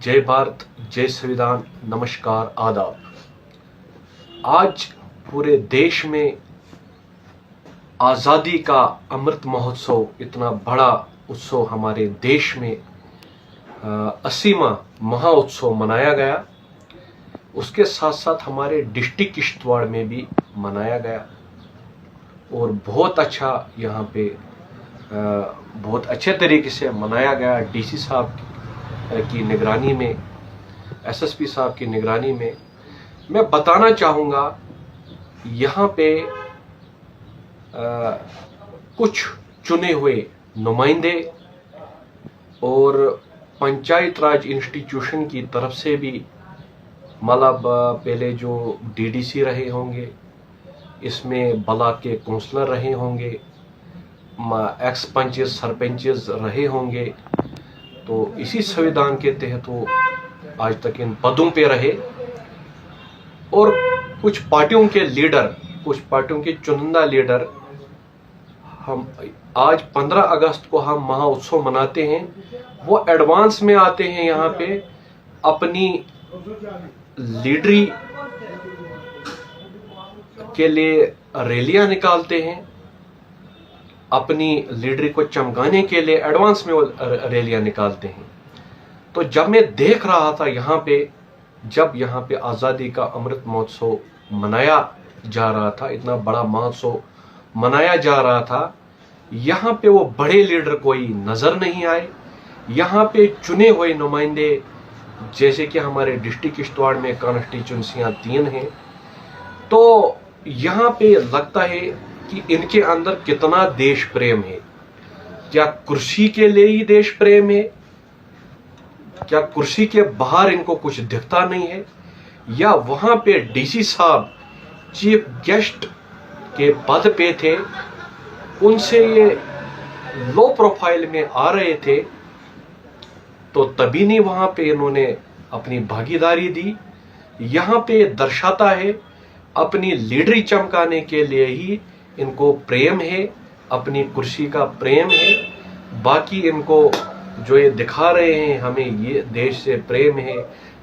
जय भारत, जय संविधान, नमस्कार, आदाब। आज पूरे देश में आज़ादी का अमृत महोत्सव, इतना बड़ा उत्सव हमारे देश में 80वां महाउत्सव मनाया गया। उसके साथ साथ हमारे डिस्ट्रिक्ट किश्तवाड़ में भी मनाया गया और बहुत अच्छा यहाँ पे बहुत अच्छे तरीके से मनाया गया। डीसी साहब की निगरानी में, एसएसपी साहब की निगरानी में। मैं बताना चाहूँगा यहाँ पे कुछ चुने हुए नुमाइंदे और पंचायत राज इंस्टीट्यूशन की तरफ से भी, मतलब पहले जो डीडीसी रहे होंगे, इसमें ब्लॉक के काउंसलर रहे होंगे, एक्स पंचेस सरपंचेस रहे होंगे, तो इसी संविधान के तहत वो आज तक इन पदों पे रहे। और कुछ पार्टियों के लीडर, कुछ पार्टियों के चुनिंदा लीडर, हम आज 15 अगस्त को हम महाउत्सव मनाते हैं, वो एडवांस में आते हैं यहाँ पे, अपनी लीडरी के लिए रैलियां निकालते हैं, अपनी लीडरी को चमकाने के लिए एडवांस में वो रैलियां निकालते हैं। तो जब मैं देख रहा था यहाँ पे, जब यहाँ पे आज़ादी का अमृत महोत्सव मनाया जा रहा था, इतना बड़ा महोत्सव मनाया जा रहा था, यहाँ पे वो बड़े लीडर कोई नजर नहीं आए। यहाँ पे चुने हुए नुमाइंदे, जैसे कि हमारे डिस्ट्रिक्ट किश्तवाड़ में कॉन्स्टिट्यूंसियां 3 हैं, तो यहाँ पे लगता है कि इनके अंदर कितना देश प्रेम है। क्या कुर्सी के लिए ही देश प्रेम है? क्या कुर्सी के बाहर इनको कुछ दिखता नहीं है? या वहां पे डीसी साहब चीफ गेस्ट के पद पे थे, उनसे ये लो प्रोफाइल में आ रहे थे, तो तभी नहीं वहां पे इन्होंने अपनी भागीदारी दी। यहां पे दर्शाता है अपनी लीडरी चमकाने के लिए ही इनको प्रेम है, अपनी कुर्सी का प्रेम है। बाकी इनको जो ये दिखा रहे हैं, हमें ये देश से प्रेम है,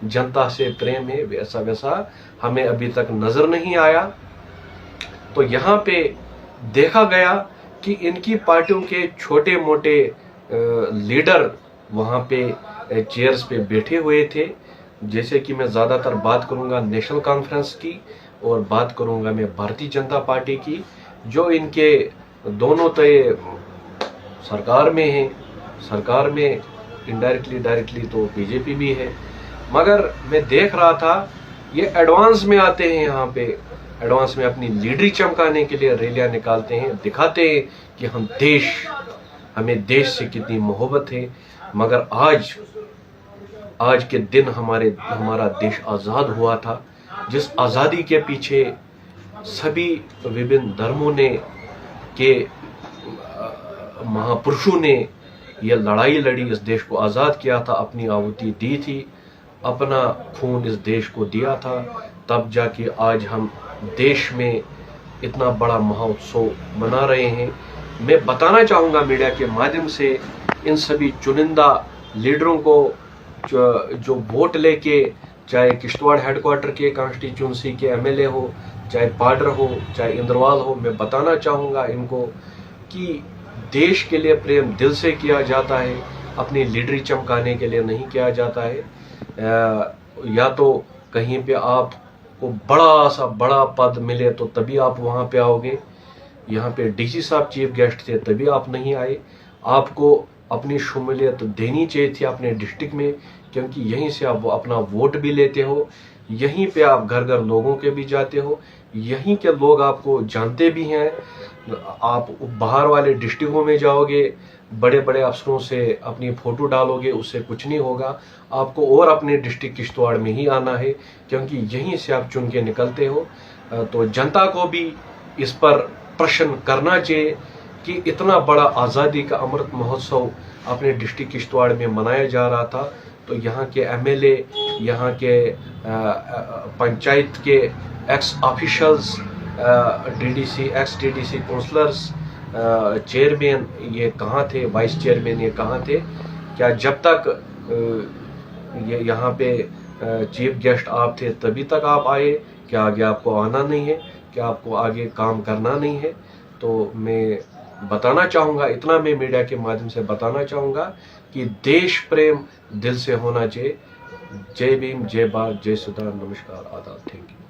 जनता से प्रेम है, वैसा हमें अभी तक नजर नहीं आया। तो यहाँ पे देखा गया कि इनकी पार्टियों के छोटे मोटे लीडर वहाँ पे चेयर्स पे बैठे हुए थे। जैसे कि मैं ज़्यादातर बात करूँगा नेशनल कॉन्फ्रेंस की और बात करूँगा मैं भारतीय जनता पार्टी की, जो इनके दोनों तय सरकार में हैं। सरकार में इनडायरेक्टली डायरेक्टली तो बीजेपी भी है, मगर मैं देख रहा था ये एडवांस में आते हैं, यहाँ पे एडवांस में अपनी लीडरी चमकाने के लिए रैलियां निकालते हैं, दिखाते हैं कि हमें देश से कितनी मोहब्बत है। मगर आज के दिन हमारा देश आज़ाद हुआ था, जिस आज़ादी के पीछे सभी विभिन्न धर्मों ने के महापुरुषों ने यह लड़ाई लड़ी, इस देश को आज़ाद किया था, अपनी आहुति दी थी, अपना खून इस देश को दिया था, तब जाके आज हम देश में इतना बड़ा महाउत्सव मना रहे हैं। मैं बताना चाहूँगा मीडिया के माध्यम से इन सभी चुनिंदा लीडरों को, जो वोट लेके, चाहे किश्तवाड़ हेडक्वार्टर के कॉन्स्टिट्यूंसी के एमएलए हो, चाहे पाडर हो, चाहे इंद्रवाल हो, मैं बताना चाहूँगा इनको कि देश के लिए प्रेम दिल से किया जाता है, अपनी लीडरी चमकाने के लिए नहीं किया जाता है। या तो कहीं पे आपको बड़ा पद मिले तो तभी आप वहाँ पे आओगे। यहाँ पे डीसी साहब चीफ गेस्ट थे, तभी आप नहीं आए। आपको अपनी शमूलियत देनी चाहिए थी अपने डिस्ट्रिक्ट में, क्योंकि यहीं से आप अपना वोट भी लेते हो, यहीं पे आप घर घर लोगों के भी जाते हो, यहीं के लोग आपको जानते भी हैं। आप बाहर वाले डिस्ट्रिक्टों में जाओगे, बड़े बड़े अफसरों से अपनी फोटो डालोगे, उससे कुछ नहीं होगा। आपको और अपने डिस्ट्रिक्ट किश्तवाड़ में ही आना है, क्योंकि यहीं से आप चुन के निकलते हो। तो जनता को भी इस पर प्रश्न करना चाहिए कि इतना बड़ा आज़ादी का अमृत महोत्सव अपने डिस्ट्रिक्ट किश्तवाड़ में मनाया जा रहा था, तो यहाँ के एमएलए, यहाँ के पंचायत के ex officials, DDC, ex DDC councillors, chairman ये कहाँ थे, वाइस चेयरमैन ये कहाँ थे? क्या जब तक ये यहाँ पे चीफ गेस्ट आप थे तभी तक आप आए, क्या आगे आपको आना नहीं है, क्या आपको आगे काम करना नहीं है? तो मैं बताना चाहूँगा, इतना मैं मीडिया के माध्यम से बताना चाहूँगा कि देश प्रेम दिल से होना चाहिए। जय भीम, जय भारत, जय सुधा, नमस्कार, आदाब, थैंक यू।